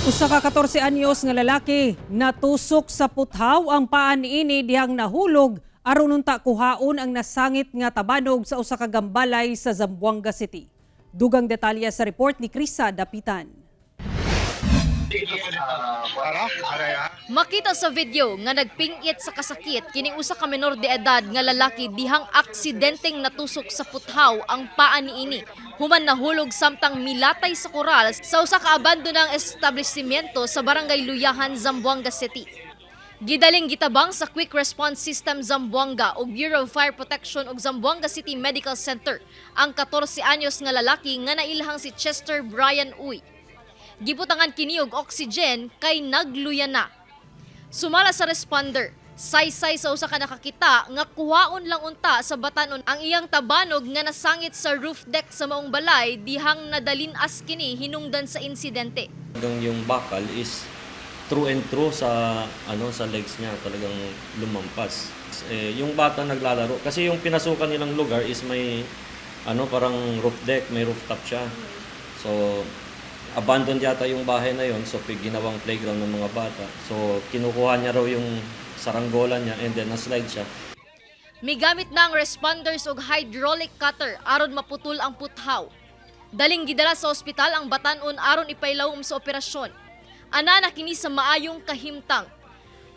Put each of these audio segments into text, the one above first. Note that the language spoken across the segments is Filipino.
Usa ka 14 anyos nga lalaki natusok sa puthaw ang paa niini dihang nahulog aron unta kuhaon ang nasangit nga tabanog sa usa ka gambalay sa Zamboanga City. Dugang detalye sa report ni Krisa Dapitan. Makita sa video nga nagpingit sa kasakit kining usa ka menor de edad nga lalaki dihang aksidenteng natusok sa puthaw ang paa niini. Human nahulog samtang milatay sa koral sa usa ka abandonang establishmento sa Barangay Luyahan, Zamboanga City. Gidaling gitabang sa Quick Response System Zamboanga o Bureau of Fire Protection ug Zamboanga City Medical Center ang 14 anyos nga lalaki nga nailhang si Chester Brian Uy. Gibutangan kini og oxygen kay nagluya na. Sumala sa responder, saysay sa usa ka nakakita nga kuhaon lang unta sa batanon ang iyang tabanog nga nasangit sa roof deck sa maong balay dihang nadalinas kini hinungdan sa insidente. Yung bakal is through and through sa sa legs niya, talagang lumampas. Yung bata naglalaro kasi yung pinasukan nilang lugar is may parang roof deck, may rooftop siya. So abandoned yata yung bahay na yon, so ginawang playground ng mga bata. So kinukuha niya raw yung saranggolan niya and then na-slide siya. Migamit na ang responders og hydraulic cutter aron maputol ang puthaw. Daling gidala sa ospital ang batan-on aron ipailawom sa operasyon. Ana na kini sa maayong kahimtang.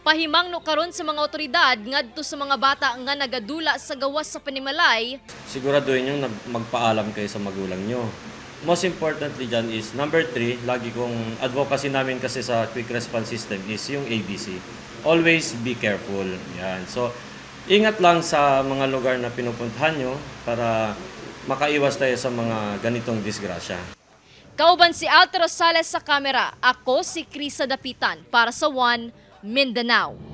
Pahimangno karon sa mga otoridad ngadto sa mga bata nga nagadula sa gawas sa panimalay. Siguraduhin yung magpaalam kayo sa magulang nyo. Most importantly dyan is, number 3, lagi kong advocacy namin kasi sa Quick Response System is yung ABC. Always be careful. Yan. So, ingat lang sa mga lugar na pinupuntahan nyo para makaiwas tayo sa mga ganitong disgrasya. Kauban si Alter Rosales sa kamera, ako si Krisa Dapitan para sa One Mindanao.